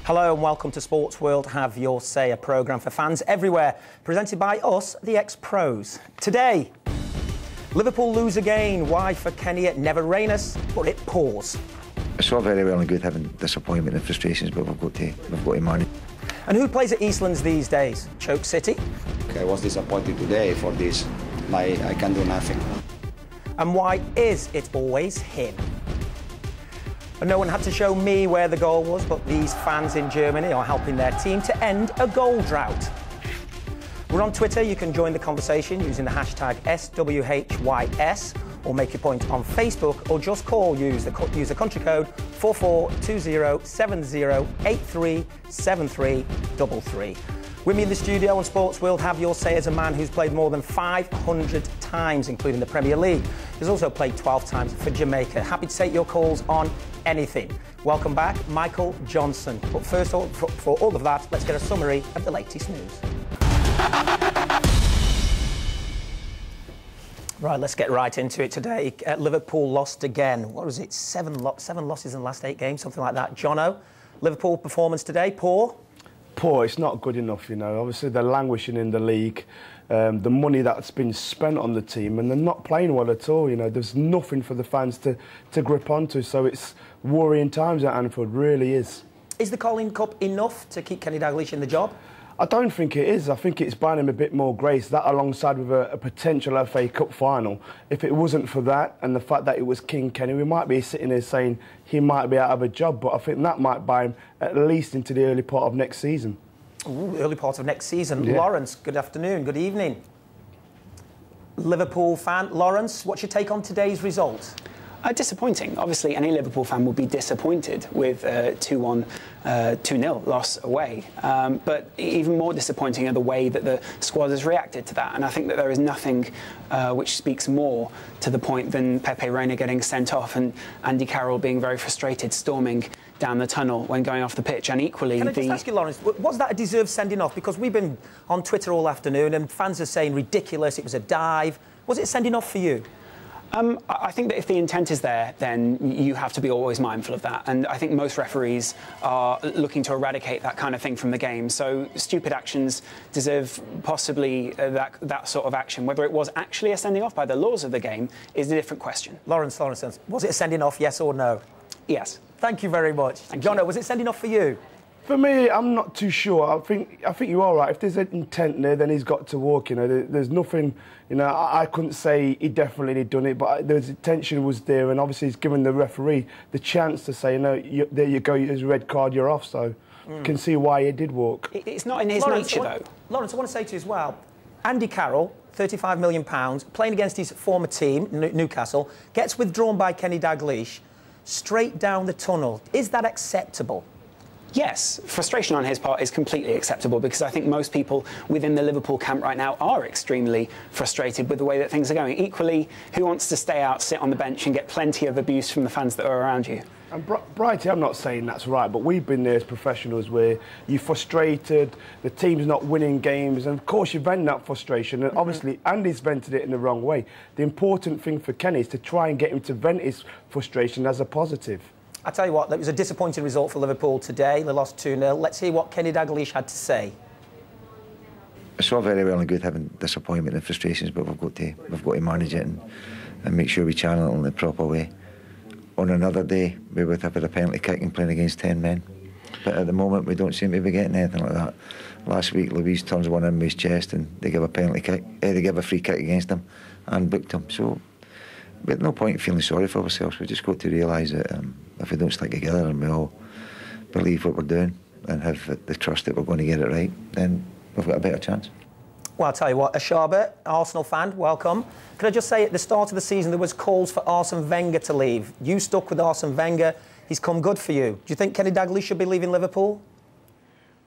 Hello and welcome to Sports World Have Your Say, a programme for fans everywhere, presented by us, the ex-pros. Today, Liverpool lose again. Why for Kenny? It never rain us, but it pours. It's all very well and good having disappointment and frustrations, but we've got to manage. And who plays at Eastlands these days? Choke City? I was disappointed today for this. I can do nothing. And why is it always him? And no one had to show me where the goal was, but these fans in Germany are helping their team to end a goal drought. We're on Twitter. You can join the conversation using the hashtag SWHYS, or make your point on Facebook, or just use the country code 442070837333. With me in the studio on Sports World Have Your Say as a man who's played more than 500 times, including the Premier League. He's also played 12 times for Jamaica. Happy to take your calls on anything. Welcome back, Michael Johnson. But first, for all of that, let's get a summary of the latest news. Right, let's get right into it today. Liverpool lost again. What was it? Seven losses in the last 8 games, something like that. Jono, Liverpool performance today, poor? Poor, it's not good enough, you know. Obviously, they're languishing in the league. The money that's been spent on the team, and they're not playing well at all, you know. There's nothing for the fans to grip onto, so it's worrying times at Anfield, really is. Is the Carling Cup enough to keep Kenny Dalglish in the job? I don't think it is. I think it's buying him a bit more grace, that alongside with a potential FA Cup final. If it wasn't for that and the fact that it was King Kenny, we might be sitting here saying he might be out of a job, but I think that might buy him at least into the early part of next season. Ooh, early part of next season. Yeah. Lawrence, good afternoon, good evening. Liverpool fan. Lawrence, what's your take on today's result? Disappointing. Obviously, any Liverpool fan would be disappointed with 2-1, 2-0 loss away. But even more disappointing are the way that the squad has reacted to that. And I think that there is nothing which speaks more to the point than Pepe Reina getting sent off and Andy Carroll being very frustrated, storming down the tunnel when going off the pitch. And equally, can I just ask you, Lawrence, was that a deserved sending off? Because we've been on Twitter all afternoon and fans are saying ridiculous, it was a dive. Was it sending off for you? I think that if the intent is there, then you have to be always mindful of that. And I think most referees are looking to eradicate that kind of thing from the game. So stupid actions deserve possibly that sort of action. Whether it was actually a sending off by the laws of the game is a different question. Lawrence, was it a sending off, yes or no? Yes. Thank you very much. Jono, was it sending off for you? For me, I'm not too sure. I think you're all right. If there's an intent there, then he's got to walk. You know, there's nothing. You know, I couldn't say he definitely had done it, but the intention was there, and obviously he's given the referee the chance to say, no, there you go, there's a red card, you're off. So you can see why he did walk. It's not in his nature, though. Lawrence, I want to say to you as well, Andy Carroll, £35 million, playing against his former team, Newcastle, gets withdrawn by Kenny Dalglish straight down the tunnel. Is that acceptable? Yes, frustration on his part is completely acceptable because I think most people within the Liverpool camp right now are extremely frustrated with the way that things are going. Equally, who wants to stay out, sit on the bench and get plenty of abuse from the fans that are around you? And Brighty, I'm not saying that's right, but we've been there as professionals where you're frustrated, the team's not winning games, and of course you vent that frustration, and obviously Andy's vented it in the wrong way. The important thing for Kenny is to try and get him to vent his frustration as a positive. I tell you what, that was a disappointing result for Liverpool today. They lost 2-0. Let's hear what Kenny Dalglish had to say. It's all very well and good having disappointment and frustrations, but we've got to manage it and make sure we channel it in the proper way. On another day, we would have had a penalty kick and playing against 10 men. But at the moment, we don't seem to be getting anything like that. Last week, Louise turns one in with his chest and they give a penalty kick. They give a free kick against him and booked him. So we had no point feeling sorry for ourselves. We just got to realise that if we don't stick together and we all believe what we're doing and have the trust that we're going to get it right, then we've got a better chance. Well, I'll tell you what, Ashaba, Arsenal fan, welcome. Can I just say, at the start of the season, there was calls for Arsene Wenger to leave. You stuck with Arsene Wenger. He's come good for you. Do you think Kenny Dalglish should be leaving Liverpool?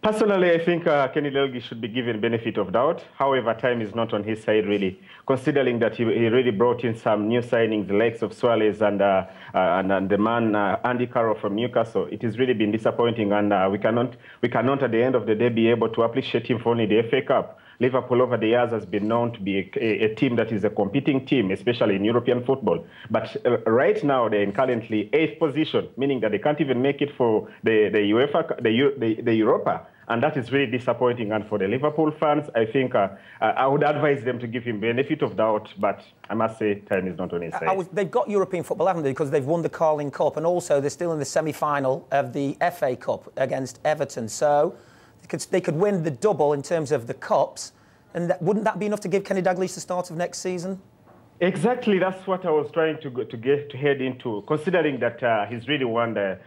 Personally, I think Kenny Dalglish should be given benefit of doubt. However, time is not on his side, really, considering that he really brought in some new signings, the likes of Suarez and the man Andy Carroll from Newcastle. It has really been disappointing, and we cannot, at the end of the day, be able to appreciate him for only the FA Cup. Liverpool over the years has been known to be a team that is a competing team, especially in European football. But right now they're in currently 8th position, meaning that they can't even make it for the UEFA, the Europa. And that is really disappointing. And for the Liverpool fans, I think I would advise them to give him benefit of doubt. But I must say, time is not on his side. They've got European football, haven't they? Because they've won the Carling Cup. And also, they're still in the semi-final of the FA Cup against Everton. So they could win the double in terms of the Cups. And wouldn't that be enough to give Kenny Dalglish the start of next season? Exactly, that's what I was trying to head into, considering that he's really won the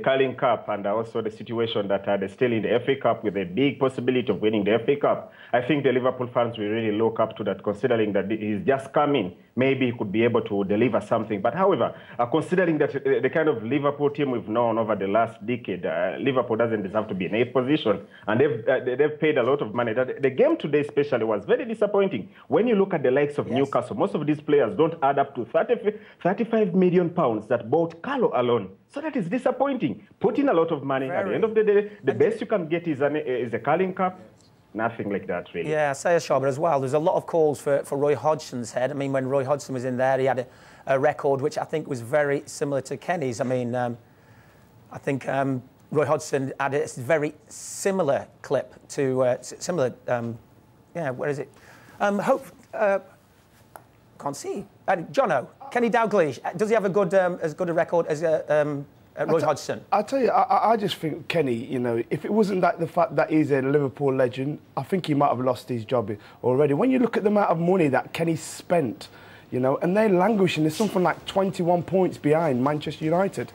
Carling Cup and also the situation that they're still in the FA Cup with a big possibility of winning the FA Cup. I think the Liverpool fans will really look up to that, considering that he's just come in. Maybe he could be able to deliver something. But however, considering that the kind of Liverpool team we've known over the last decade, Liverpool doesn't deserve to be in 8th position. And they've paid a lot of money. The game today especially was very disappointing. When you look at the likes of Newcastle, most of these players don't add up to 35 million pounds that bought Carlo alone. So that is disappointing. Put in a lot of money. At the end of the day, the best you can get is a Carling Cup. Nothing like that, really. Yeah, Sayers Sharber as well. There's a lot of calls for Roy Hodgson's head. I mean, when Roy Hodgson was in there, he had a record which I think was very similar to Kenny's. I mean, I think Roy Hodgson had a very similar clip to yeah, where is it? Can't see. Jono, Kenny Dalglish, does he have as good a record as Roy Hodgson? I tell you, I just think Kenny, you know, if it wasn't the fact that he's a Liverpool legend, I think he might have lost his job already. When you look at the amount of money that Kenny spent, you know, and they're languishing, there's something like 21 points behind Manchester United.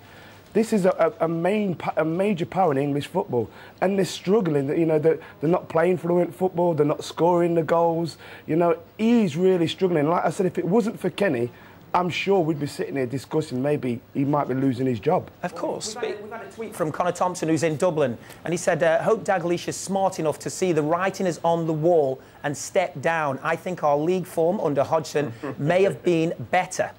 This is a major power in English football, and they're struggling. You know, they're not playing fluent football. They're not scoring the goals. You know, he's really struggling. Like I said, if it wasn't for Kenny, I'm sure we'd be sitting here discussing maybe he might be losing his job. Of course. We've had a tweet from Connor Thompson, who's in Dublin, and he said, hope Dalglish is smart enough to see the writing is on the wall and step down. I think our league form under Hodgson may have been better.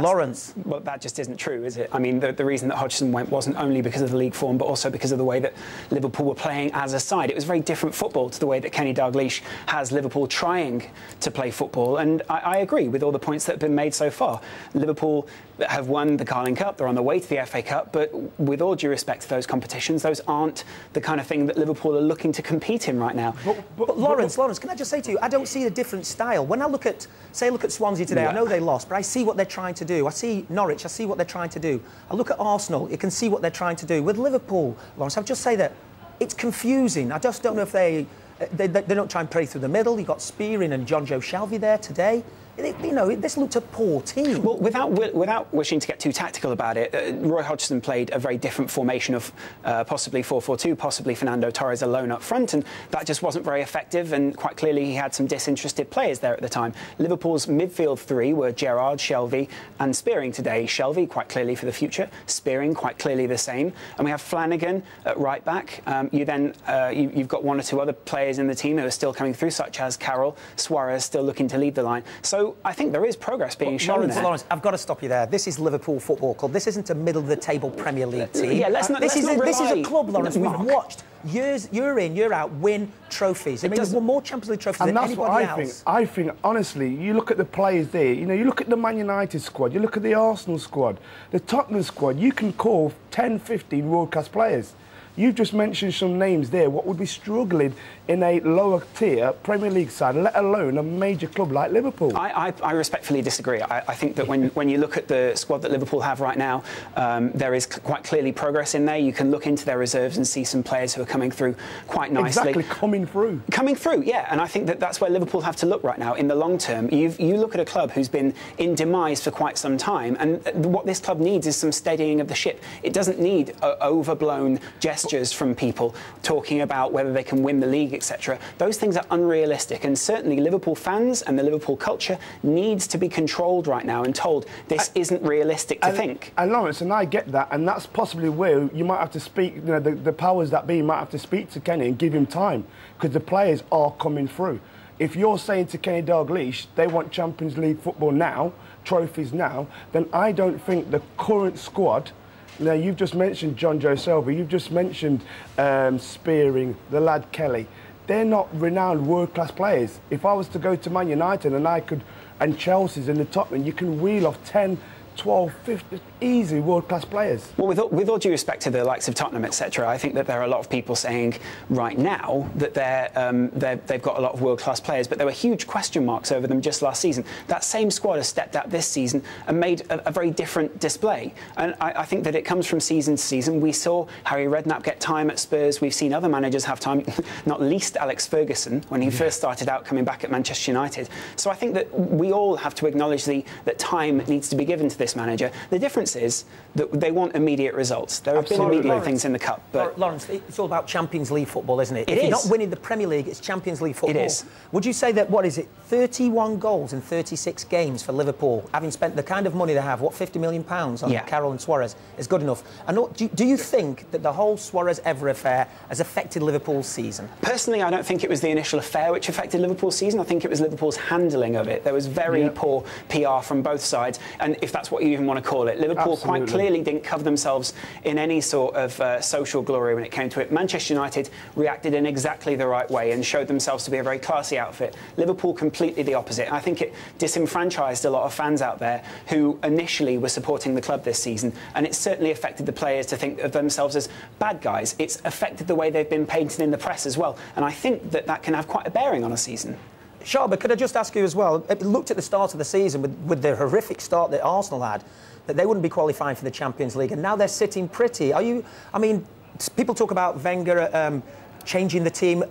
Lawrence. Well, that just isn't true, is it? I mean, the reason that Hodgson went wasn't only because of the league form, but also because of the way that Liverpool were playing as a side. It was very different football to the way that Kenny Dalglish has Liverpool trying to play football. And I agree with all the points that have been made so far. Liverpool have won the Carling Cup. They're on the way to the FA Cup. But with all due respect to those competitions, those aren't the kind of thing that Liverpool are looking to compete in right now. But Lawrence, can I just say to you, I don't see a different style. When I look at Swansea today, I know they lost, but I see what they're trying to do. I see Norwich, I see what they're trying to do. I look at Arsenal, you can see what they're trying to do. With Liverpool, Lawrence, I'll just say that it's confusing. I just don't know if they don't try and play through the middle. You've got Spearing and John Joe Shelvey there today. You know, this looked a poor team. Well, without wishing to get too tactical about it, Roy Hodgson played a very different formation of possibly 4-4-2, possibly Fernando Torres alone up front, and that just wasn't very effective, and quite clearly he had some disinterested players there at the time. Liverpool's midfield three were Gerrard, Shelvey and Spearing today. Shelvey quite clearly for the future, Spearing quite clearly the same, and we have Flanagan at right back. You've got one or two other players in the team who are still coming through, such as Carroll, Suarez still looking to lead the line. So I think there is progress being shown there. Lawrence, I've got to stop you there. This is Liverpool Football Club. This isn't a middle-of-the-table Premier League team. Yeah, this is a club, Lawrence. We've watched year in, year out, win trophies. I mean, we've won more Champions League trophies than anybody else. I think, honestly, you look at the players there, you know, you look at the Man United squad, you look at the Arsenal squad, the Tottenham squad, you can call 10, 15 world-class players. You've just mentioned some names there, what would be struggling in a lower tier Premier League side, let alone a major club like Liverpool. I respectfully disagree. I think that when you look at the squad that Liverpool have right now, there is quite clearly progress in there. You can look into their reserves and see some players who are coming through quite nicely. Exactly, coming through. Coming through, yeah. And I think that that's where Liverpool have to look right now in the long term. You look at a club who's been in demise for quite some time, and what this club needs is some steadying of the ship. It doesn't need overblown gestures from people talking about whether they can win the league, etc. Those things are unrealistic, and certainly Liverpool fans and the Liverpool culture needs to be controlled right now and told this isn't realistic to think. And Lawrence, and I get that, and that's possibly where you might have to speak, you know, the powers that be might have to speak to Kenny and give him time, because the players are coming through. If you're saying to Kenny Dalglish they want Champions League football now, trophies now, then I don't think the current squad. Now, you've just mentioned John Joe Shelvey, you've just mentioned Spearing, the lad Kelly. they're not renowned world-class players. If I was to go to Man United and Chelsea's in the top, and you can wheel off 10, 12, 15 easy world-class players. Well, with all due respect to the likes of Tottenham, etc., I think that there are a lot of people saying right now that they've got a lot of world-class players, but there were huge question marks over them just last season. That same squad has stepped out this season and made a very different display. And I think that it comes from season to season. We saw Harry Redknapp get time at Spurs. We've seen other managers have time, not least Alex Ferguson, when he first started out coming back at Manchester United. So I think that we all have to acknowledge that time needs to be given to this manager. The difference is that they want immediate results. There have been immediate things in the cup, but Lawrence, it's all about Champions League football, isn't it? If you're not winning the Premier League, it's Champions League football. It is. Would you say that, 31 goals in 36 games for Liverpool, having spent the kind of money they have, £50 million on Carroll and Suarez, is good enough? And do you think that the whole Suarez-Evra affair has affected Liverpool's season? Personally, I don't think it was the initial affair which affected Liverpool's season. I think it was Liverpool's handling of it. There was very poor PR from both sides, and if that's what you even want to call it. Liverpool quite clearly didn't cover themselves in any sort of social glory when it came to it. Manchester United reacted in exactly the right way and showed themselves to be a very classy outfit. Liverpool completely the opposite. And I think it disenfranchised a lot of fans out there who initially were supporting the club this season, and it certainly affected the players to think of themselves as bad guys. It's affected the way they've been painted in the press as well, and I think that can have quite a bearing on a season. Sharba, could I just ask you as well, it looked at the start of the season with the horrific start that Arsenal had, that they wouldn't be qualifying for the Champions League, and now they're sitting pretty. People talk about Wenger changing the team,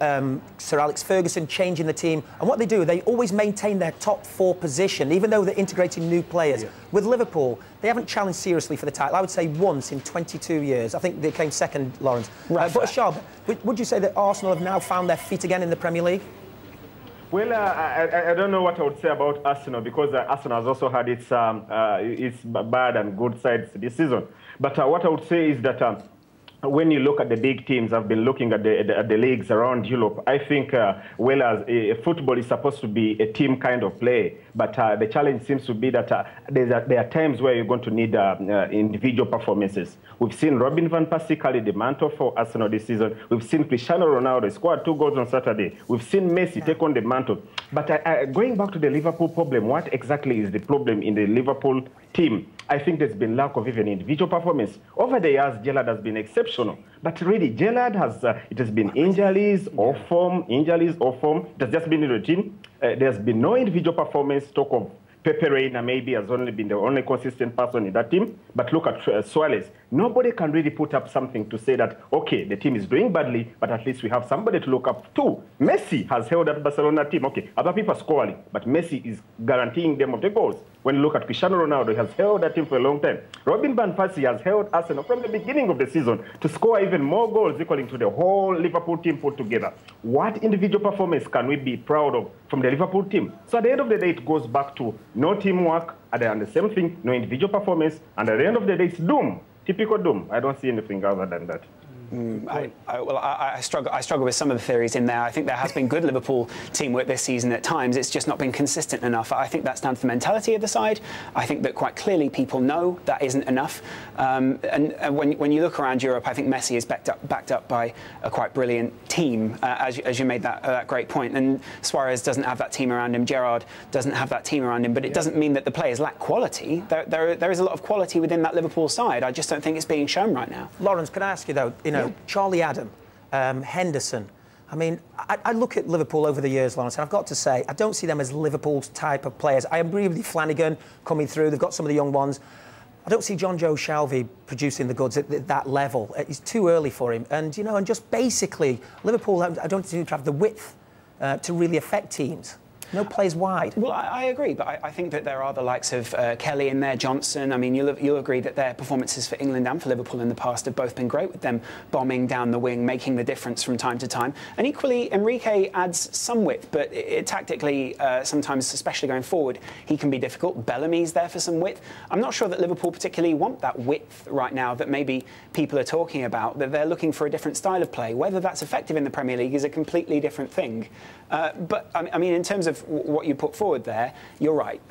Sir Alex Ferguson changing the team, and what they do, they always maintain their top 4 position, even though they're integrating new players. Yeah. With Liverpool, they haven't challenged seriously for the title, I would say once in 22 years. I think they came second, Lawrence. But Sharba, would you say that Arsenal have now found their feet again in the Premier League? Well, I don't know what I would say about Arsenal, because Arsenal has also had its bad and good sides this season. But what I would say is that when you look at the big teams, I've been looking at the leagues around Europe. I think, football is supposed to be a team kind of play, but the challenge seems to be that there are times where you're going to need individual performances. We've seen Robin van Persie carry the mantle for Arsenal this season. We've seen Cristiano Ronaldo score 2 goals on Saturday. We've seen Messi take on the mantle. But going back to the Liverpool problem, what exactly is the problem in the Liverpool team? I think there's been lack of even individual performance. Over the years, Gerrard has been exceptional. But really, Gerrard it has been injuries or form. It has just been a routine. There's been no individual performance. Talk of Pepe Reina maybe has only been the only consistent person in that team. But look at Suarez. Nobody can really put up something to say that, okay, the team is doing badly, but at least we have somebody to look up to. Messi has held that Barcelona team. Okay, other people are scoring, but Messi is guaranteeing them of the goals. When you look at Cristiano Ronaldo, he has held that team for a long time. Robin van Persie has held Arsenal from the beginning of the season to score even more goals equaling to the whole Liverpool team put together. What individual performance can we be proud of from the Liverpool team? So at the end of the day, it goes back to no teamwork, and the same thing, no individual performance, and at the end of the day, it's doom. Typical doom. I don't see anything other than that. I struggle with some of the theories in there. I think there has been good Liverpool teamwork this season at times. It's just not been consistent enough. I think that's down to the mentality of the side. I think that quite clearly people know that isn't enough. And when you look around Europe, I think Messi is backed up by a quite brilliant team, as you made that great point. And Suarez doesn't have that team around him. Gerrard doesn't have that team around him. But it doesn't mean that the players lack quality. There is a lot of quality within that Liverpool side. I just don't think it's being shown right now. Lawrence, can I ask you though? Charlie Adam, Henderson. I look at Liverpool over the years, Lawrence, and I've got to say, I don't see them as Liverpool's type of players. I agree with you, Flanagan coming through. They've got some of the young ones. I don't see John Joe Shelvey producing the goods at that level. It's too early for him. And, and just basically, Liverpool, I don't seem to have the width to really affect teams. No players wide. Well, I agree, but I think that there are the likes of Kelly in there, Johnson. You'll agree that their performances for England and for Liverpool in the past have both been great, with them bombing down the wing, making the difference from time to time. And equally, Enrique adds some width, but tactically, sometimes, especially going forward, he can be difficult. Bellamy's there for some width. I'm not sure that Liverpool particularly want that width right now that maybe people are talking about, that they're looking for a different style of play. Whether that's effective in the Premier League is a completely different thing. But, in terms of what you put forward there, you're right.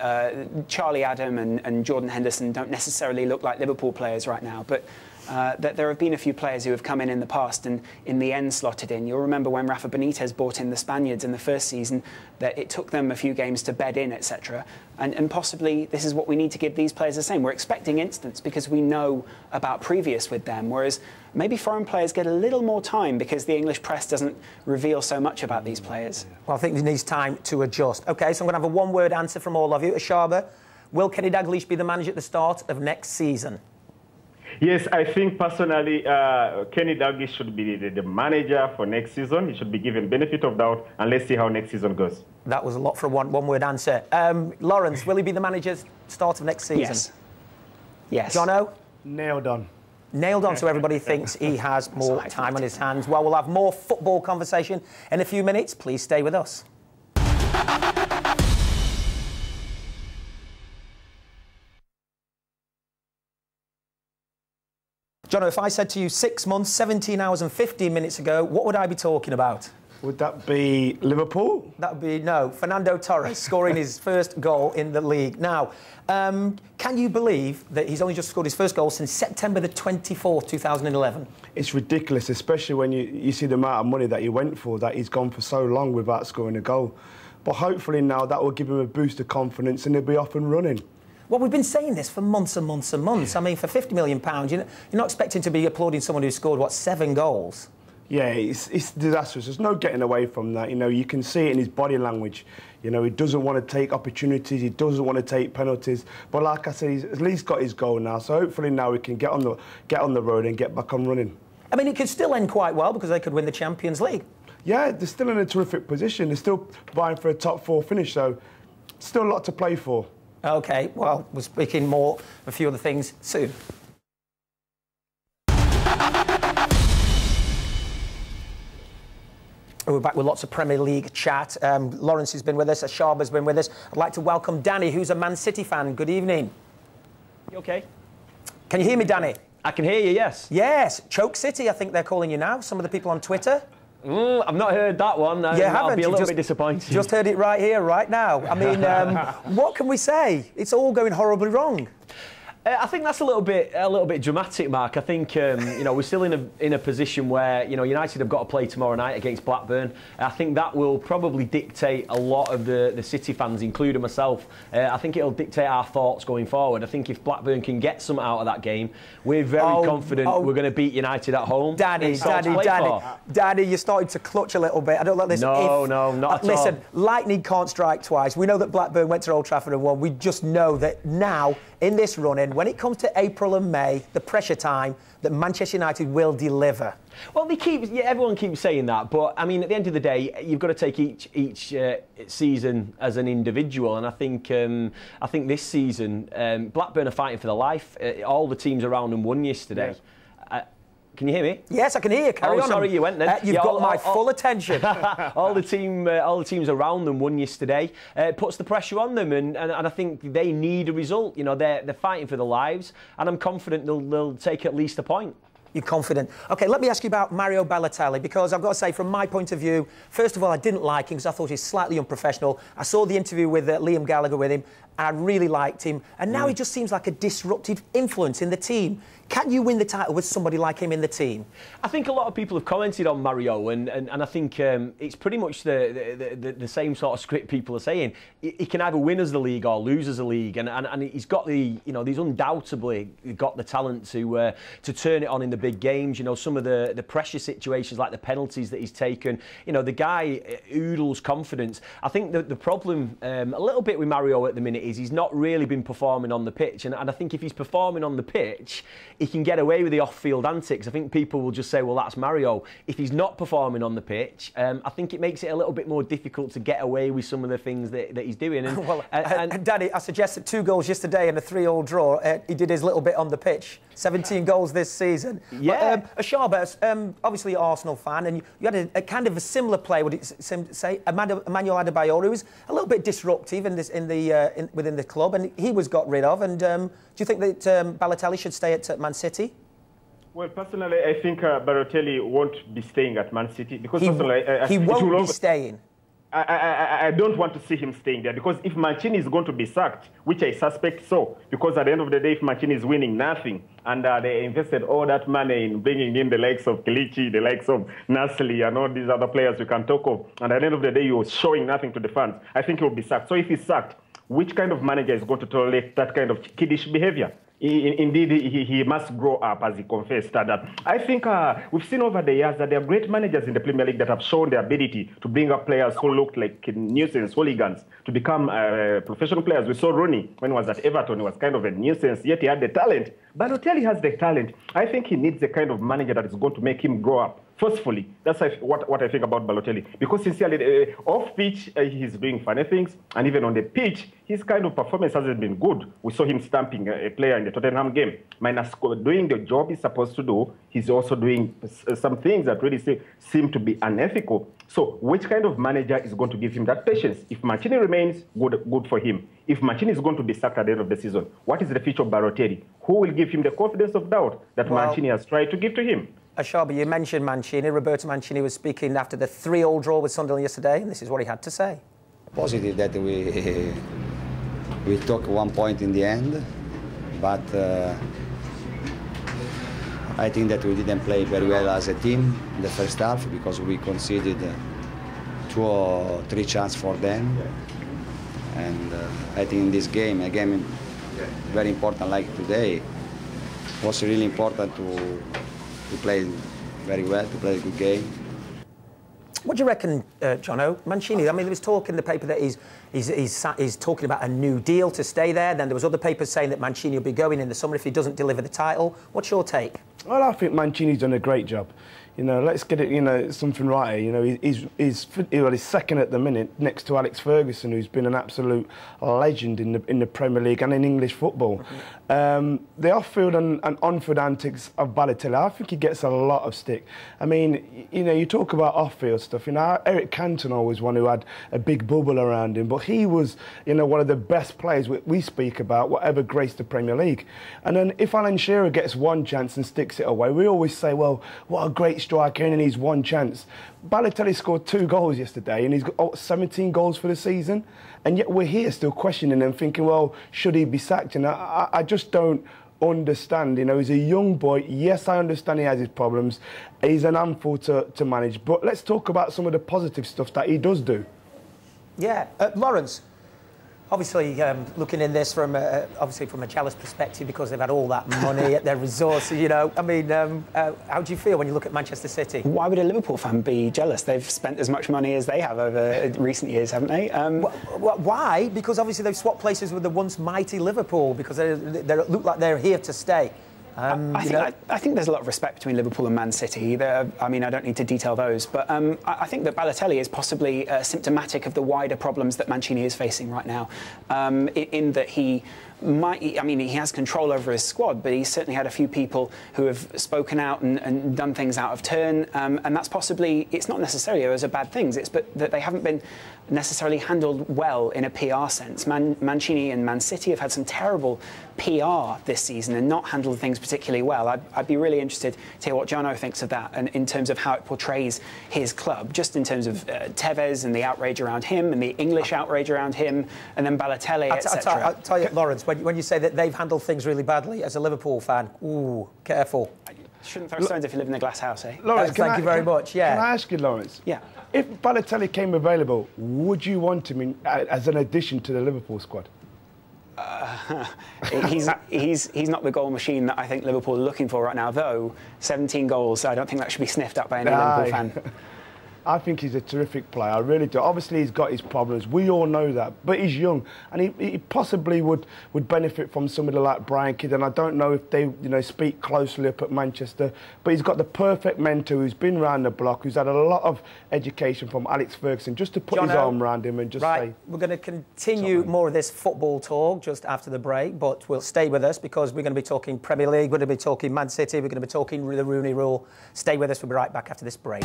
Charlie Adam and Jordan Henderson don't necessarily look like Liverpool players right now, but that there have been a few players who have come in the past and in the end slotted in. You'll remember when Rafa Benitez brought in the Spaniards in the first season, that it took them a few games to bed in, etc. And possibly this is what we need to give these players the same. We're expecting instance because we know about previous with them, whereas maybe foreign players get a little more time because the English press doesn't reveal so much about these players. Well, I think he needs time to adjust. OK, so I'm going to have a one-word answer from all of you. Ashaba, will Kenny Dalglish be the manager at the start of next season? Yes, I think personally Kenny Dalglish should be the manager for next season. He should be given benefit of doubt, and let's see how next season goes. That was a lot for a one-word answer. Lawrence, will he be the manager start of next season? Yes. Yes. Jono? Nailed on. Nailed on, so everybody thinks he has more time on his hands. Well, we'll have more football conversation in a few minutes. Please stay with us. Jono, if I said to you 6 months, 17 hours and 15 minutes ago, what would I be talking about? Would that be Liverpool? That would be, no, Fernando Torres scoring his first goal in the league. Now, can you believe that he's only just scored his first goal since September the 24th, 2011? It's ridiculous, especially when you see the amount of money that he went for, that he's gone for so long without scoring a goal. But hopefully now that will give him a boost of confidence and he'll be off and running. Well, we've been saying this for months and months and months. I mean, for £50 million, you're not expecting to be applauding someone who scored, what, 7 goals? Yeah, it's disastrous. There's no getting away from that. You know, you can see it in his body language. You know, he doesn't want to take opportunities. He doesn't want to take penalties. But like I said, he's at least got his goal now. So hopefully now he can get on the road and get back on running. I mean, it could still end quite well because they could win the Champions League. Yeah, they're still in a terrific position. They're still vying for a top 4 finish, so still a lot to play for. OK, well, we're speaking more of a few other things soon. We're back with lots of Premier League chat. Lawrence has been with us, Ashaba's been with us. I'd like to welcome Danny, who's a Man City fan. Good evening. You OK? Can you hear me, Danny? I can hear you, yes. Yes, Choke City, I think they're calling you now. Some of the people on Twitter. I've not heard that one. I'll be a little bit disappointed. Just heard it right here, right now. I mean, what can we say? It's all going horribly wrong. I think that's a little bit dramatic, Mark. I think you know, we're still in a position where, you know, United have got to play tomorrow night against Blackburn. I think that will probably dictate a lot of the City fans, including myself. I think it'll dictate our thoughts going forward. I think if Blackburn can get something out of that game, we're very confident we're going to beat United at home. Danny, you're starting to clutch a little bit. I don't like this. No, not at all. Listen, lightning can't strike twice. We know that Blackburn went to Old Trafford and won. We just know that now, in this run-in, when it comes to April and May, the pressure time, that Manchester United will deliver. Well, everyone keeps saying that, but I mean, at the end of the day, you've got to take each season as an individual, and I think this season Blackburn are fighting for their life. All the teams around them won yesterday. Yeah. Can you hear me? Yes, I can hear you. Carry on. Sorry, you went then. You've got my full attention. all the teams around them won yesterday. It puts the pressure on them, and I think they need a result. You know, they're fighting for their lives, and I'm confident they'll take at least a point. You're confident. OK, let me ask you about Mario Balotelli, because I've got to say, from my point of view, first of all, I didn't like him because I thought he was slightly unprofessional. I saw the interview with Liam Gallagher with him, and I really liked him. And now he just seems like a disruptive influence in the team. Can you win the title with somebody like him in the team? I think a lot of people have commented on Mario, and I think it's pretty much the same sort of script people are saying. He can either win as the league or lose as a league, and he's got he's undoubtedly got the talent to turn it on in the big games. You know, some of the pressure situations, like the penalties that he's taken. You know, the guy oodles confidence. I think the problem a little bit with Mario at the minute is he's not really been performing on the pitch, and I think if he's performing on the pitch, he can get away with the off-field antics. I think people will just say, well, that's Mario. If he's not performing on the pitch, I think it makes it a little bit more difficult to get away with some of the things that he's doing. And, well, and Danny, I suggested 2 goals yesterday and a 3-3 draw. He did his little bit on the pitch. 17 goals this season. Yeah. But, Ashaba, obviously an Arsenal fan, and you had a kind of a similar play, would it say, Emmanuel Adebayor, who was a little bit disruptive within the club, and he was got rid of. And do you think that Balotelli should stay at Man City? Well, personally, I think Balotelli won't be staying at Man City because he won't be staying. I don't want to see him staying there, because if Mancini is going to be sacked, which I suspect so, because at the end of the day, if Mancini is winning nothing, and they invested all that money in bringing in the likes of Kilichi, the likes of Nasli, and all these other players we can talk of, and at the end of the day, you're showing nothing to the fans, I think he will be sacked. So if he's sacked, which kind of manager is going to tolerate that kind of kiddish behavior? Indeed, he must grow up, as he confessed that. I think we've seen over the years that there are great managers in the Premier League that have shown their ability to bring up players who looked like nuisance hooligans to become professional players. We saw Rooney when he was at Everton. He was kind of a nuisance, yet he had the talent. Balotelli has the talent. I think he needs the kind of manager that is going to make him grow up forcefully. That's what I think about Balotelli. Because sincerely, off pitch, he's doing funny things. And even on the pitch, his kind of performance hasn't been good. We saw him stamping a player in the Tottenham game. Minus doing the job he's supposed to do, he's also doing some things that really seem to be unethical. So which kind of manager is going to give him that patience? If Mancini remains, good for him. If Mancini is going to be sacked at the end of the season, what is the future of Balotelli? Who will give him the confidence of doubt that Mancini has tried to give to him? Ashabi, you mentioned Mancini. Roberto Mancini was speaking after the 3-3 draw with Sunderland yesterday, and this is what he had to say. Positive that we took 1 point in the end, but I think that we didn't play very well as a team in the first half, because we conceded 2 or 3 chances for them. And I think in this game, a game very important like today, was really important to play very well, to play a good game. What do you reckon, Jono? Mancini, I mean, there was talk in the paper that he's talking about a new deal to stay there. Then there was other papers saying that Mancini will be going in the summer if he doesn't deliver the title. What's your take? Well, I think Mancini's done a great job. You know, let's get it, you know, something right here. You know, he's second at the minute next to Alex Ferguson, who's been an absolute legend in the Premier League and in English football. The off-field and on-field antics of Balotelli, I think he gets a lot of stick. I mean, you know, you talk about off-field stuff. You know, Eric Cantona was one who had a big bubble around him, but he was, you know, one of the best players we speak about, whatever graced the Premier League. And then if Alan Shearer gets one chance and sticks it away, we always say, well, what a great striker, and he's one chance. Balotelli scored 2 goals yesterday, and he's got 17 goals for the season, and yet we're here still questioning him, thinking, well, should he be sacked? And I just don't understand. You know, he's a young boy. Yes, I understand he has his problems. He's an handful to manage, but let's talk about some of the positive stuff that he does do. Yeah, Lawrence. Obviously, looking in this from obviously from a jealous perspective, because they've had all that money at their resources. You know, I mean, how do you feel when you look at Manchester City? Why would a Liverpool fan be jealous? They've spent as much money as they have over recent years, haven't they? Why? Because obviously they've swapped places with the once mighty Liverpool, because they look like they're here to stay. I think there's a lot of respect between Liverpool and Man City. I mean, I don't need to detail those, but I think that Balotelli is possibly symptomatic of the wider problems that Mancini is facing right now, in that he has control over his squad, but he's certainly had a few people who have spoken out and done things out of turn, and that's possibly, it's not necessarily those are bad things, it's but that they haven't been necessarily handled well in a PR sense. Mancini and Man City have had some terrible PR this season and not handled things particularly well. I'd be really interested to hear what Jono thinks of that, and in terms of how it portrays his club, just in terms of Tevez and the outrage around him and the English outrage around him, and then Balotelli, etc. I'll tell you, Lawrence, when you say that they've handled things really badly, as a Liverpool fan, ooh, careful. Shouldn't throw stones if you live in a glass house, eh? Lawrence, thank you very much. Yeah. Can I ask you, Lawrence? Yeah. If Balotelli came available, would you want him as an addition to the Liverpool squad? He's not the goal machine that I think Liverpool are looking for right now, though 17 goals, I don't think that should be sniffed at by any Liverpool fan. I think he's a terrific player, I really do. Obviously, he's got his problems. We all know that. But he's young, and he possibly would benefit from somebody like Brian Kidd. And I don't know if they, speak closely up at Manchester. But he's got the perfect mentor who's been round the block, who's had a lot of education from Alex Ferguson, just to put his arm around him and just say... We're going to continue more of this football talk just after the break, but we'll stay with us because we're going to be talking Premier League, we're going to be talking Man City, we're going to be talking the Rooney Rule. Stay with us, we'll be right back after this break.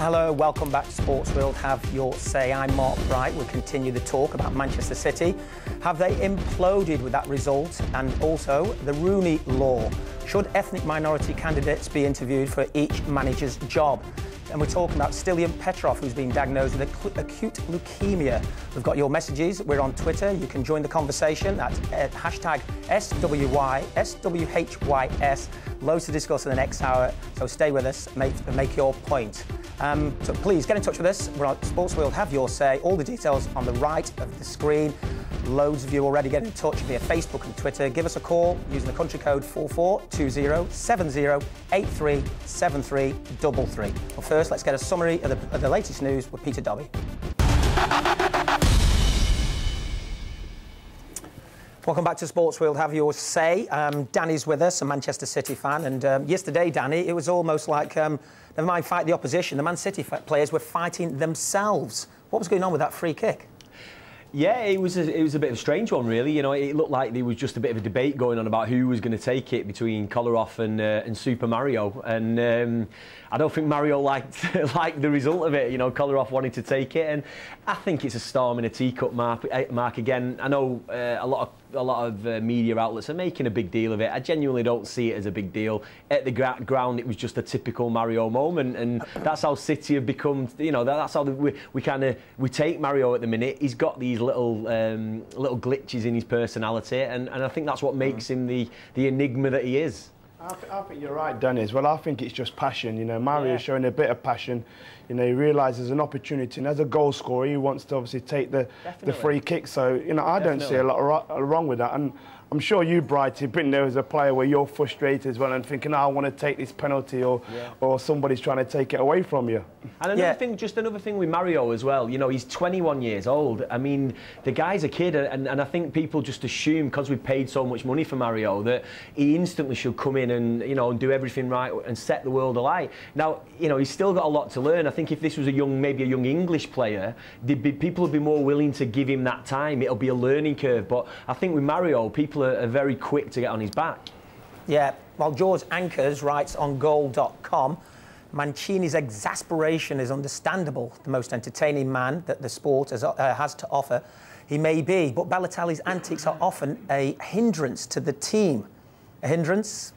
Hello, welcome back to Sports World. Have your say. I'm Mark Bright. We'll continue the talk about Manchester City. Have they imploded with that result? And also the Rooney Law. Should ethnic minority candidates be interviewed for each manager's job? And we're talking about Stilian Petrov, who's been diagnosed with acute leukemia. We've got your messages. We're on Twitter. You can join the conversation at hashtag SWHYS. Loads to discuss in the next hour, so stay with us, make your point. So please get in touch with us. We're on Sports World. Have your say. All the details on the right of the screen. Loads of you already get in touch via Facebook and Twitter. Give us a call using the country code 442070837333. Well, first, let's get a summary of the latest news with Peter Dobby. Welcome back to Sports World. Have your say. Danny's with us, a Manchester City fan. And yesterday, Danny, it was almost like, never mind fight the opposition, the Man City players were fighting themselves. What was going on with that free kick? Yeah, it was a bit of a strange one, really. You know, it looked like there was just a bit of a debate going on about who was going to take it between Kolarov and Super Mario. And I don't think Mario liked the result of it. You know, Kolarov wanted to take it, and I think it's a storm in a teacup, Mark. Again, I know a lot of media outlets are making a big deal of it. I genuinely don't see it as a big deal. At the ground, it was just a typical Mario moment, and that's how City have become. You know, that's how we take Mario at the minute. He's got these little glitches in his personality, and I think that's what makes him the enigma that he is. I think you're right, Dennis. Well, I think it's just passion. You know, Mario's showing a bit of passion. You know, he realises an opportunity, and as a goal scorer, he wants to obviously take the free kick. So, you know, I don't see a lot wrong with that. And I'm sure you, Bright, you've been there as a player where you're frustrated as well and thinking, I want to take this penalty, or somebody's trying to take it away from you. And another thing with Mario as well, you know, he's 21 years old. I mean, the guy's a kid, and I think people just assume, because we've paid so much money for Mario, that he instantly should come in and, you know, and do everything right and set the world alight. Now, you know, he's still got a lot to learn. I think if this was maybe a young English player, people would be more willing to give him that time. It'll be a learning curve. But I think with Mario, people are very quick to get on his back. Yeah, well, George Ankers writes on goal.com, Mancini's exasperation is understandable. The most entertaining man that the sport has to offer he may be, but Balotelli's antics are often a hindrance to the team. A hindrance?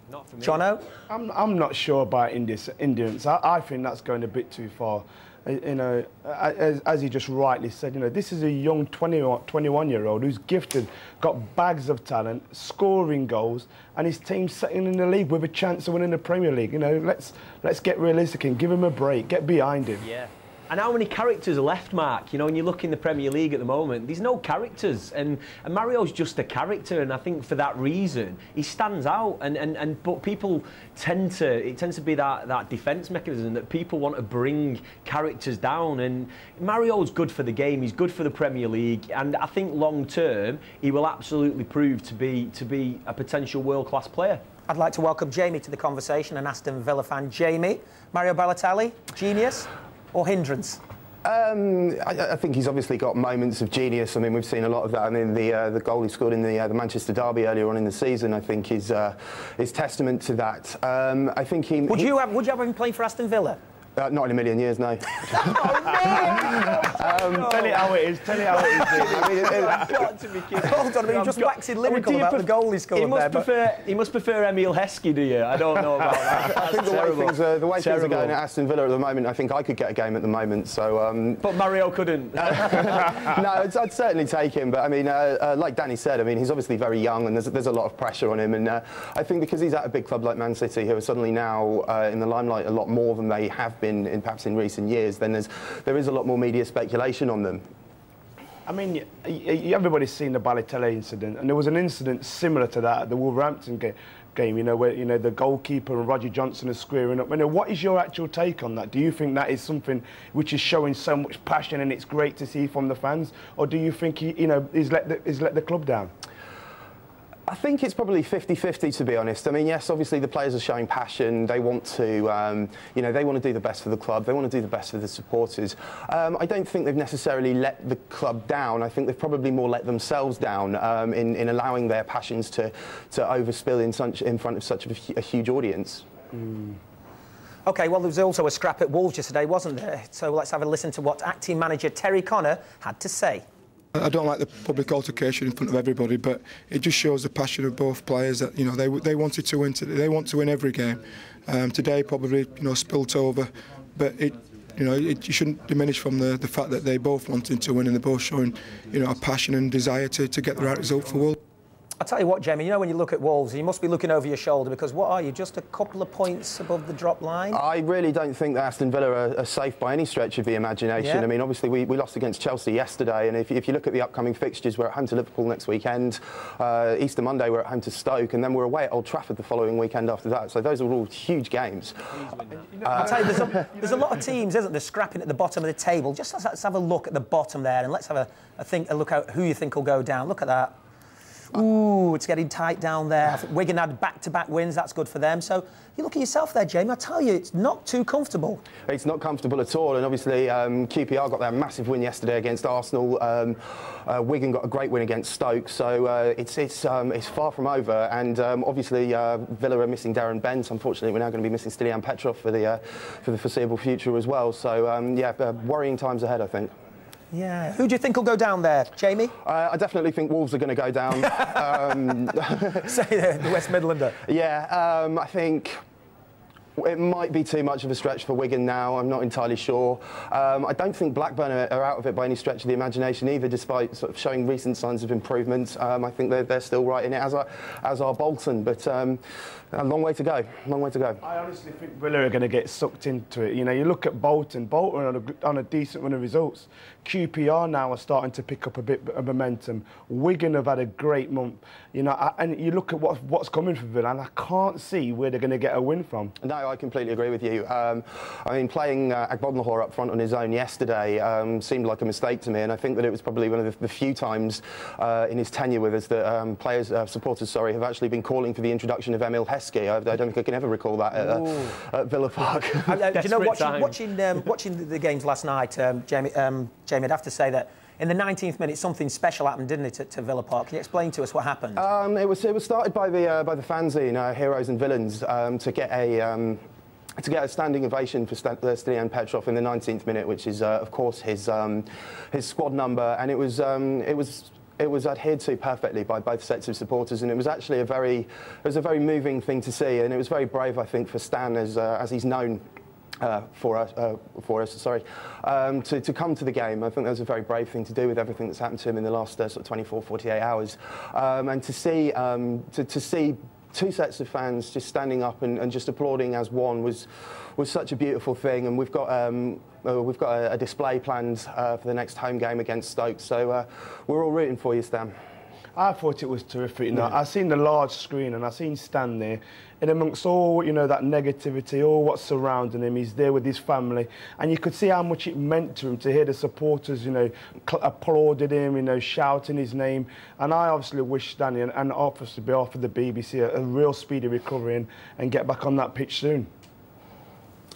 Not for me. Jono? I'm not sure about Indians. I think that's going a bit too far. You know, as he just rightly said, you know, this is a young 21-year-old who's gifted, got bags of talent, scoring goals, and his team's sitting in the league with a chance of winning the Premier League. You know, let's get realistic and give him a break, get behind him. Yeah. And how many characters are left, Mark? You know, when you look in the Premier League at the moment, there's no characters, and Mario's just a character, and I think for that reason he stands out. But people tend to be that defence mechanism that people want to bring characters down. And Mario's good for the game, he's good for the Premier League, and I think long term he will absolutely prove to be a potential world-class player. I'd like to welcome Jamie to the conversation, an Aston Villa fan. Jamie, Mario Balotelli, genius or hindrance? I think he's obviously got moments of genius. I mean, we've seen a lot of that. I mean, the goal he scored in the Manchester derby earlier on in the season, I think, is testament to that. I think Would you have him playing for Aston Villa? Not in a million years, no. Tell it how it is. Tell it how it is. I mean, got to be kidding. Hold on, just waxing lyrical about the goal he scored He must prefer Emile Heskey, do you? I don't know about that. I think the way things are going at Aston Villa at the moment, I think I could get a game at the moment. So, but Mario couldn't. No, I'd certainly take him. But I mean, like Danny said, I mean, he's obviously very young, and there's a lot of pressure on him. And I think because he's at a big club like Man City, who are suddenly now in the limelight a lot more than they have been perhaps in recent years, then there is a lot more media speculation on them. I mean, everybody's seen the Balotelli incident, and there was an incident similar to that at the Wolverhampton game, you know, where, you know, the goalkeeper and Roger Johnson are squaring up. You know, what is your actual take on that? Do you think that is something which is showing so much passion and it's great to see from the fans, or do you think he's let the club down? I think it's probably 50-50, to be honest. I mean, yes, obviously the players are showing passion. They want to, you know, they want to do the best for the club. They want to do the best for the supporters. I don't think they've necessarily let the club down. I think they've probably more let themselves down in allowing their passions to overspill in front of such a huge audience. OK, well, there was also a scrap at Wolves yesterday, wasn't there? So let's have a listen to what acting manager Terry Connor had to say. I don't like the public altercation in front of everybody, but it just shows the passion of both players that, you know, they wanted to win today. They want to win every game. Today probably, you know, spilt over, but you shouldn't diminish from the fact that they both wanted to win and they're both showing, you know, a passion and desire to get the right result for Wolves. I'll tell you what, Jamie, you know when you look at Wolves, you must be looking over your shoulder because what are you, just a couple of points above the drop line? I really don't think that Aston Villa are safe by any stretch of the imagination. Yeah. I mean, obviously we lost against Chelsea yesterday, and if you look at the upcoming fixtures, we're at home to Liverpool next weekend, Easter Monday we're at home to Stoke, and then we're away at Old Trafford the following weekend after that. So those are all huge games. I'll tell you, there's a lot of teams, isn't there, scrapping at the bottom of the table. Just let's have a look at the bottom there, and let's have a look at who you think will go down. Look at that. Ooh, it's getting tight down there. I think Wigan had back-to-back wins. That's good for them. So you look at yourself there, Jamie. I tell you, it's not too comfortable. It's not comfortable at all. And obviously, QPR got their massive win yesterday against Arsenal. Wigan got a great win against Stoke. So it's far from over. And obviously, Villa are missing Darren Bent. Unfortunately, we're now going to be missing Stilian Petrov for the foreseeable future as well. So worrying times ahead, I think. Yeah. Who do you think will go down there, Jamie? I definitely think Wolves are going to go down. Say the West Midlander. Yeah, I think it might be too much of a stretch for Wigan now. I'm not entirely sure. I don't think Blackburn are out of it by any stretch of the imagination either, despite sort of showing recent signs of improvement. I think they're still right in it, as are Bolton. But a long way to go. Long way to go. I honestly think Villa are going to get sucked into it. You know, you look at Bolton on a decent run of results. QPR now are starting to pick up a bit of momentum. Wigan have had a great month. You know, and you look at what's coming for Villa, and I can't see where they're going to get a win from. No, I completely agree with you. I mean, playing Agbonlahor up front on his own yesterday seemed like a mistake to me, and I think that it was probably one of the few times in his tenure with us that supporters, have actually been calling for the introduction of Emil Heskey. I don't think I can ever recall that at Villa Park. Do you know, watching the games last night, Jamie, I'd have to say that in the 19th minute, something special happened, didn't it, to Villa Park? Can you explain to us what happened? It was started by the fanzine Heroes and Villains to get a standing ovation for Stilian Petrov in the 19th minute, which is of course his squad number, and it was adhered to perfectly by both sets of supporters, and it was actually a very moving thing to see, and it was very brave, I think, for Stan, as he's known for us, to come to the game. I think that was a very brave thing to do with everything that's happened to him in the last sort of 24, 48 hours, and to see two sets of fans just standing up and just applauding as one was such a beautiful thing. And we've got a display planned for the next home game against Stoke, so we're all rooting for you, Stan. I thought it was terrific. You know, I seen the large screen and I seen Stan there, and amongst all, you know, that negativity, all what's surrounding him, he's there with his family, and you could see how much it meant to him to hear the supporters, you know, applauded him, you know, shouting his name. And I obviously wish Stan and obviously on behalf of the BBC a real speedy recovery and get back on that pitch soon.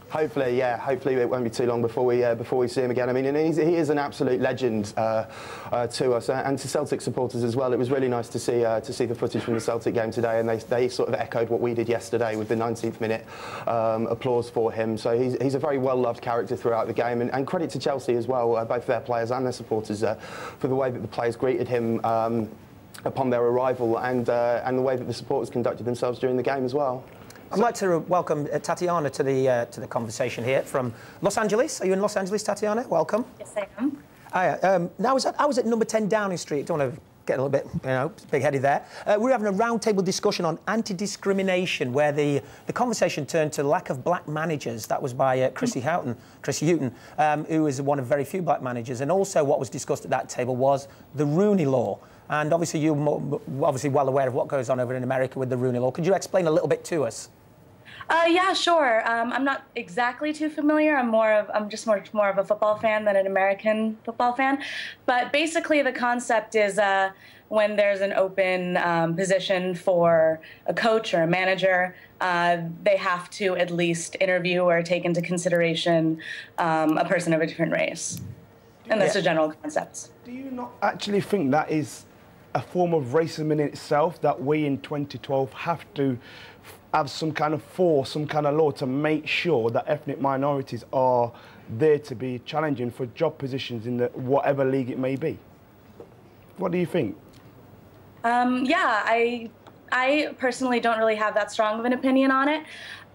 Hopefully, yeah. Hopefully, it won't be too long before we see him again. I mean, and he is an absolute legend to us and to Celtic supporters as well. It was really nice to see the footage from the Celtic game today, and they sort of echoed what we did yesterday with the 19th minute applause for him. So he's a very well-loved character throughout the game, and credit to Chelsea as well, both their players and their supporters, for the way that the players greeted him upon their arrival, and the way that the supporters conducted themselves during the game as well. I'd like to welcome Tatiana to the conversation here from Los Angeles. Are you in Los Angeles, Tatiana? Welcome. Yes, I am. Now, I was at number 10 Downing Street. Don't want to get a little bit, you know, big-headed there. We were having a roundtable discussion on anti-discrimination, where the conversation turned to lack of black managers. That was by Chris Hughton, who is one of very few black managers. And also what was discussed at that table was the Rooney Law. And obviously you're obviously well aware of what goes on over in America with the Rooney Law. Could you explain a little bit to us? Yeah, sure. I'm not exactly too familiar. I'm just more of a football fan than an American football fan. But basically, the concept is when there's an open position for a coach or a manager, they have to at least interview or take into consideration a person of a different race. And that's the general concept. Do you not actually think that is a form of racism in itself, that we in 2012 have to have some kind of force, some kind of law to make sure that ethnic minorities are there to be challenging for job positions in the whatever league it may be. What do you think? Yeah, I personally don't really have that strong of an opinion on it.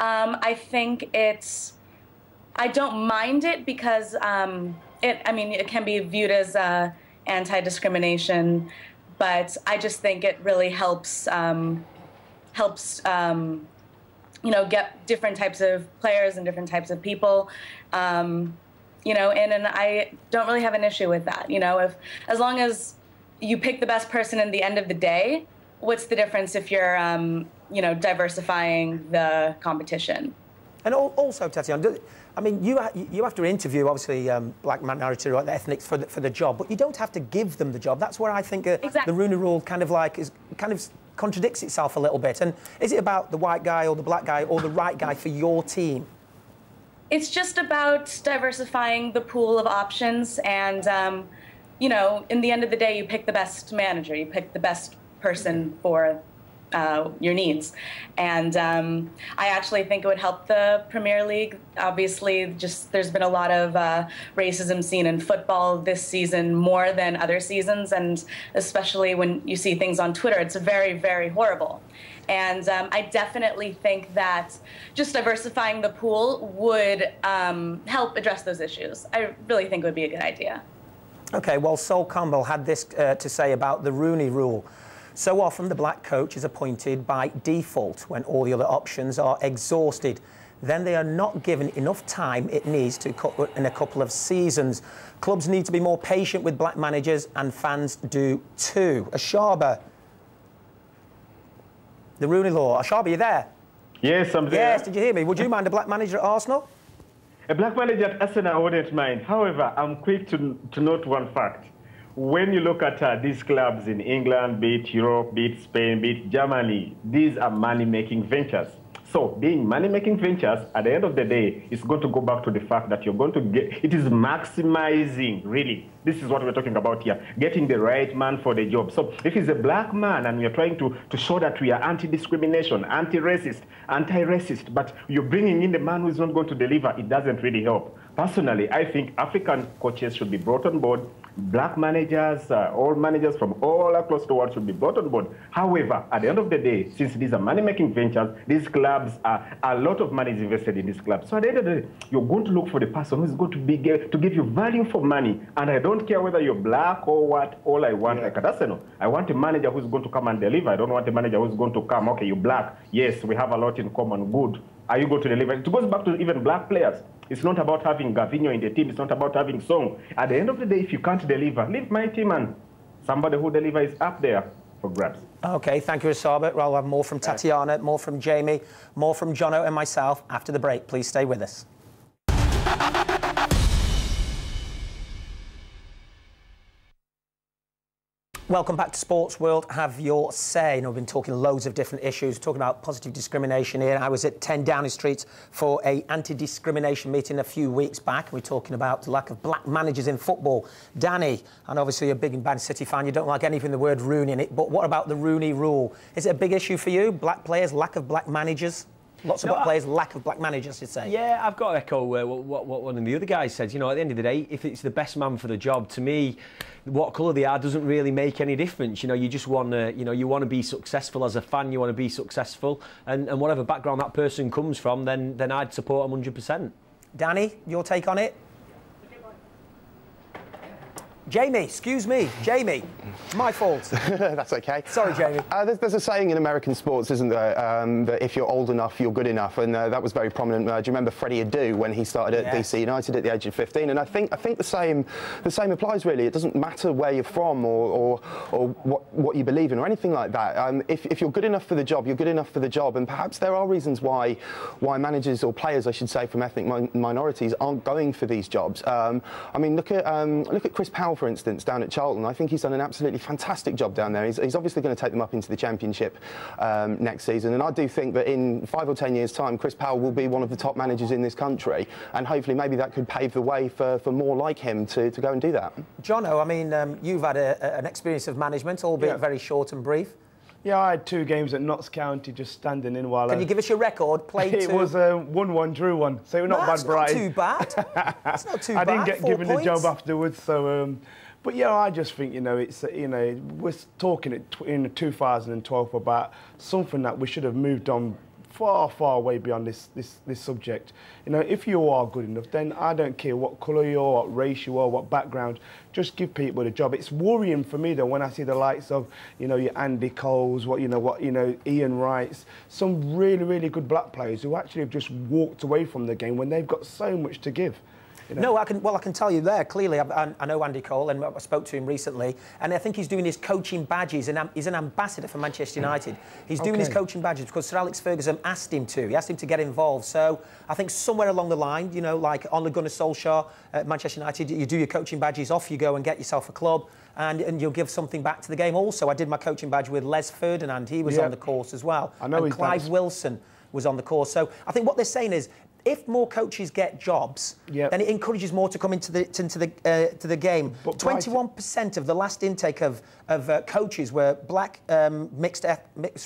I think I don't mind it because it can be viewed as anti-discrimination, but I just think it really helps get different types of players and different types of people, and I don't really have an issue with that. As long as you pick the best person in the end of the day, what's the difference if you're, diversifying the competition? And also, Tatiana, I mean, you have to interview, obviously, black minority or ethnics for the job, but you don't have to give them the job. That's where I think the Rooney Rule kind of contradicts itself a little bit. And is it about the white guy or the black guy or the right guy for your team? It's just about diversifying the pool of options, and in the end of the day, you pick the best manager, you pick the best person for your needs. And I actually think it would help the Premier League. Obviously, there's been a lot of racism seen in football this season more than other seasons, and especially when you see things on Twitter, it's very, very horrible. And I definitely think that just diversifying the pool would help address those issues. I really think it would be a good idea. OK, well, Sol Campbell had this to say about the Rooney Rule. So often the black coach is appointed by default when all the other options are exhausted. Then they are not given enough time it needs to cut in a couple of seasons. Clubs need to be more patient with black managers, and fans do too. Ashaba, the Rooney Law. Ashaba, you there? Yes, I'm there. Yes, did you hear me? Would you mind a black manager at Arsenal? A black manager at Arsenal, I wouldn't mind. However, I'm quick to note one fact. When you look at these clubs in England, be it Europe, be it Spain, be it Germany, these are money-making ventures. So being money-making ventures, at the end of the day, it's going to go back to the fact that you're going to get, it is maximizing, really. This is what we're talking about here, getting the right man for the job. So if he's a black man and we're trying to show that we are anti-discrimination, anti-racist, anti-racist, but you're bringing in the man who's not going to deliver, it doesn't really help. Personally, I think African coaches should be brought on board. Black managers, all managers from all across the world should be brought on board. However, at the end of the day, since these are money-making ventures, these clubs a lot of money is invested in these clubs. So at the end of the day, you're going to look for the person who's going to give you value for money. And I don't care whether you're black or what. All I want, like at Arsenal, I want a manager who's going to come and deliver. I don't want a manager who's going to come, okay, you're black. Yes, we have a lot in common. Good. Are you going to deliver? It goes back to even black players. It's not about having Gavinho in the team. It's not about having Song. At the end of the day, if you can't deliver, leave my team, and somebody who delivers is up there for grabs. OK, thank you, Asaba. I'll have more from Tatiana, more from Jamie, more from Jono and myself after the break. Please stay with us. Welcome back to Sports World. Have your say. We've been talking loads of different issues, talking about positive discrimination here. I was at 10 Downing Street for a anti-discrimination meeting a few weeks back. We're talking about the lack of black managers in football. Danny, and obviously you're a big Man City fan, you don't like anything the word Rooney in it, but what about the Rooney Rule? Is it a big issue for you? Black players, lack of black managers? Lots of black players, lack of black managers, you'd say. Yeah, I've got to echo what one of the other guys said. You know, at the end of the day, if it's the best man for the job, to me, what colour they are doesn't really make any difference. You know, you just want to, you want to be successful as a fan. You want to be successful, and whatever background that person comes from, then I'd support them 100%. Danny, your take on it? Jamie, excuse me, Jamie, my fault. That's okay. Sorry, Jamie. There's a saying in American sports, isn't there, that if you're old enough, you're good enough, and that was very prominent. Do you remember Freddie Adu when he started at DC United at the age of 15? And I think the same applies really. It doesn't matter where you're from or what you believe in or anything like that. If you're good enough for the job, you're good enough for the job. And perhaps there are reasons why managers or players, I should say, from ethnic minorities aren't going for these jobs. I mean, look at Chris Powell, for instance, down at Charlton. I think he's done an absolutely fantastic job down there. He's obviously going to take them up into the Championship next season, and I do think that in 5 or 10 years' time, Chris Powell will be one of the top managers in this country, and hopefully maybe that could pave the way for more like him to go and do that. Jono, I mean, you've had an experience of management, albeit very short and brief. Yeah, I had 2 games at Notts County just standing in while... Can you give us your record? Played It 2? was 1-1, drew 1. So not bad, Brighton. That's not too bad. That's not too bad. I didn't get 4 given points. the job afterwards, so... but yeah, I just think, you know, it's, you know, we're talking in 2012 about something that we should have moved on far, far way beyond this subject. You know, if you are good enough, then I don't care what colour you are, what race you are, what background, just give people the job. It's worrying for me though when I see the likes of, you know, your Andy Carrolls, Ian Wrights, some really, really good black players who actually have just walked away from the game when they've got so much to give. You know? No, I can tell you there, clearly, I know Andy Carroll and I spoke to him recently, and I think he's doing his coaching badges, and he's an ambassador for Manchester United. He's doing his coaching badges because Sir Alex Ferguson asked him to. He asked him to get involved. So I think somewhere along the line, you know, like Ole Gunnar Solskjaer at Manchester United, you do your coaching badges, off you go and get yourself a club, and you'll give something back to the game. Also, I did my coaching badge with Les Ferdinand. He was on the course as well. I know. And Clive Wilson was on the course. So I think what they're saying is, if more coaches get jobs, then it encourages more to come into the game. 21% of the last intake of coaches were black, mixed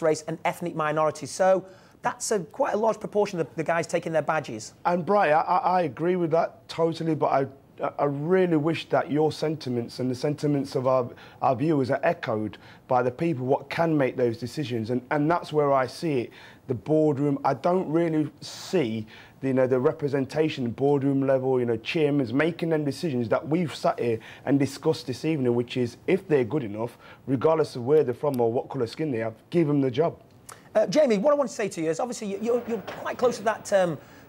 race and ethnic minorities. So that's quite a large proportion of the guys taking their badges. And Brian, I agree with that totally, but I really wish that your sentiments and the sentiments of our viewers are echoed by the people what can make those decisions. And that's where I see it. The boardroom, I don't really see the representation, boardroom level, chairmen making them decisions that we've sat here and discussed this evening, which is if they're good enough, regardless of where they're from or what colour skin they have, give them the job. Jamie, what I want to say to you is obviously you're quite close to that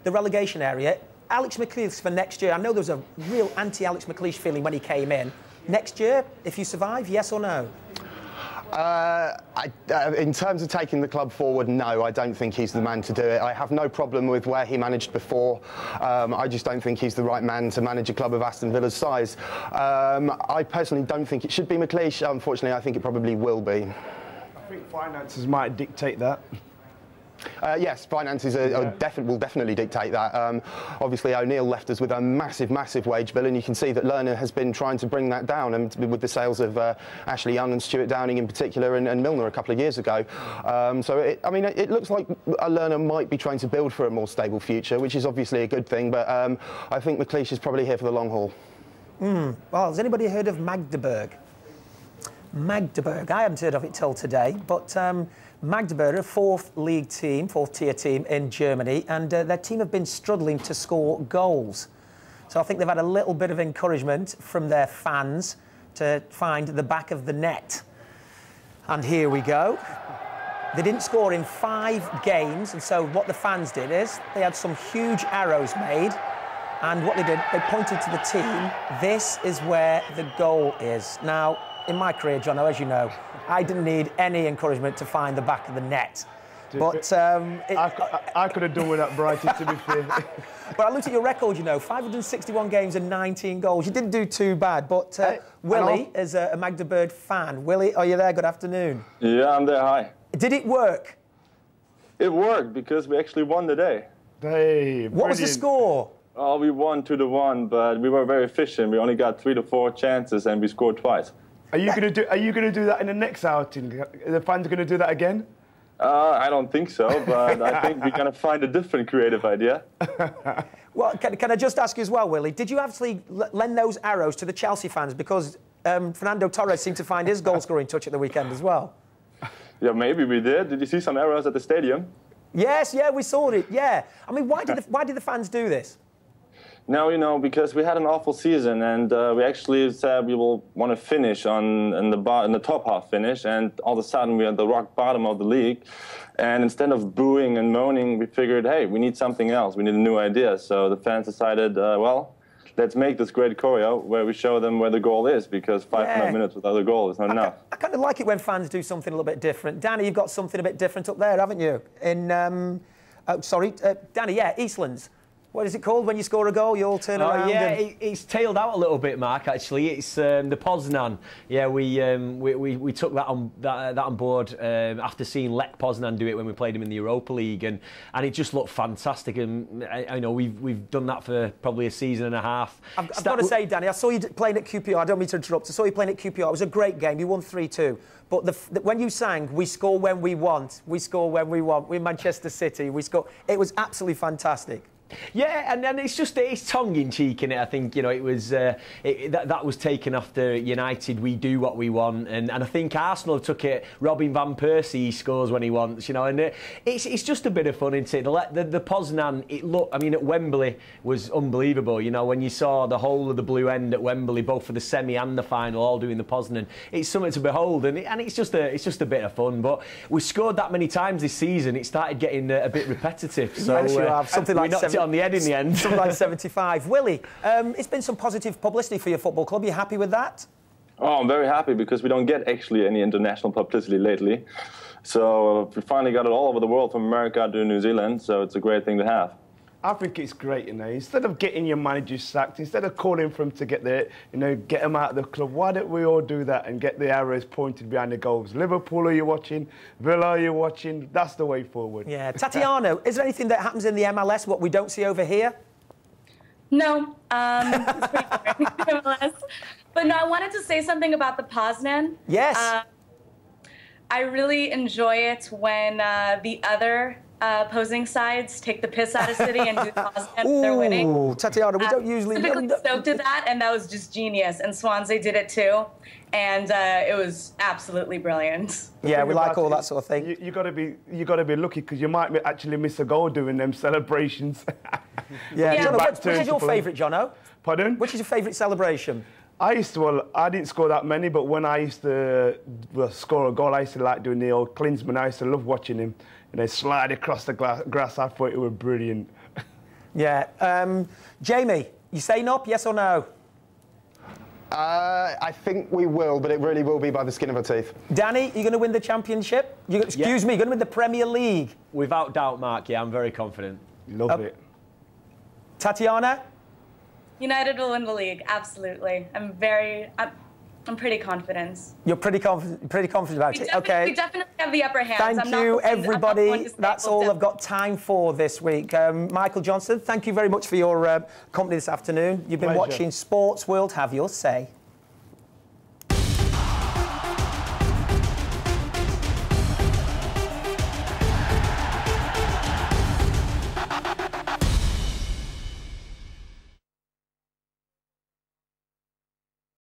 the relegation area. Alex McLeish for next year, I know there was a real anti-Alex McLeish feeling when he came in. Next year, if you survive, yes or no? In terms of taking the club forward, no, I don't think he's the man to do it. I have no problem with where he managed before. I just don't think he's the right man to manage a club of Aston Villa's size. I personally don't think it should be McLeish. Unfortunately, I think it probably will be. I think finances might dictate that. Yes, finances will definitely dictate that. Obviously, O'Neill left us with a massive wage bill, and you can see that Lerner has been trying to bring that down, and with the sales of Ashley Young and Stuart Downing in particular, and Milner a couple of years ago. So, it looks like Lerner might be trying to build for a more stable future, which is obviously a good thing, but I think McLeish is probably here for the long haul. Well, has anybody heard of Magdeburg? Magdeburg, I haven't heard of it till today, but Magdeburg are a fourth tier team in Germany, and their team have been struggling to score goals. So I think they've had a little bit of encouragement from their fans to find the back of the net. And here we go. They didn't score in 5 games, and so what the fans did is they had some huge arrows made, and what they did, they pointed to the team. This is where the goal is. Now, in my career, Jono, as you know, I didn't need any encouragement to find the back of the net. But I could have done with that, Brighton, to be fair. But I looked at your record, 561 games and 19 goals. You didn't do too bad. But Willie is a Magdeburg fan. Willie, are you there? Good afternoon. Yeah, I'm there. Hi. Did it work? It worked because we actually won the day. Hey, what was the score? Oh, we won 2-1, but we were very efficient. We only got 3 to 4 chances, and we scored twice. Are you going to do that in the next outing? Are the fans going to do that again? I don't think so, but I think we're going to find a different creative idea. Well, can I just ask you as well, Willie, did you actually lend those arrows to the Chelsea fans? Because Fernando Torres seemed to find his goal-scoring touch at the weekend as well. Yeah, maybe we did. Did you see some arrows at the stadium? Yes, yeah, we saw it, yeah. I mean, why did the fans do this? No, because we had an awful season, and we actually said we will want to finish in the top half finish, and all of a sudden we're at the rock bottom of the league. And instead of booing and moaning, we figured, hey, we need something else. We need a new idea. So the fans decided, well, let's make this great choreo where we show them where the goal is, because 500 minutes without a goal is not enough. I kind of like it when fans do something a little bit different. Danny, you've got something a bit different up there, haven't you? In, Danny, yeah, Eastlands. What is it called when you score a goal? You all turn around. Yeah, and... it's tailed out a little bit, Mark. Actually, it's the Poznan. Yeah, we took that on board after seeing Lech Poznan do it when we played him in the Europa League, and it just looked fantastic. And I know we've done that for probably a season and a half. I've got to say, Danny, I saw you playing at QPR. I don't mean to interrupt. I saw you playing at QPR. It was a great game. You won 3-2. But when you sang, "We score when we want, we score when we want," we're Manchester City. We score. It was absolutely fantastic. Yeah, and it's tongue-in-cheek in it. I think it was that was taken after United. We do what we want, and I think Arsenal took it. Robin van Persie, he scores when he wants, and it's just a bit of fun, isn't it? The Poznan, at Wembley was unbelievable. When you saw the whole of the blue end at Wembley, both for the semi and the final, all doing the Poznan, it's something to behold, and it's just a bit of fun. But we scored that many times this season, it started getting a bit repetitive. So yes, you have something like on the head in the end. Something like 75. Willie, it's been some positive publicity for your football club. Are you happy with that? Oh, I'm very happy because we don't get actually any international publicity lately. So we finally got it all over the world, from America to New Zealand, so it's a great thing to have. I think it's great, Instead of getting your manager sacked, instead of calling for him to get get him out of the club, why don't we all do that and get the arrows pointed behind the goals? Liverpool, are you watching? Villa, are you watching? That's the way forward. Yeah. Tatiana, is there anything that happens in the MLS what we don't see over here? No. It's pretty boring, MLS. But no, I wanted to say something about the Poznan. Yes. I really enjoy it when the other opposing sides take the piss out of City and do the Poznan when they're winning. Tatiana, we don't usually... Typically Stoke did that, and that was just genius. And Swansea did it too, and it was absolutely brilliant. Yeah, we like all that sort of thing. You got to be lucky, because you might actually miss a goal doing them celebrations. Yeah. Jono, which is your favourite, Jono? Pardon? Which is your favourite celebration? I didn't score that many, but when I used to score a goal, I used to like doing the old Klinsmann. I used to love watching him. And they slide across the grass. I thought it was brilliant. Yeah. Jamie, you saying up, yes or no? I think we will, but it really will be by the skin of our teeth. Danny, you're going to win the championship? Excuse me, you're going to win the Premier League? Without doubt, Mark, yeah, I'm very confident. Love it. Tatiana? United will win the league, absolutely. I'm pretty confident. You're pretty confident about it? Okay. We definitely have the upper hand. Thank you, everybody. That's all I've got time for this week. Michael Johnson, thank you very much for your company this afternoon. You've been watching Sports World. Have your say.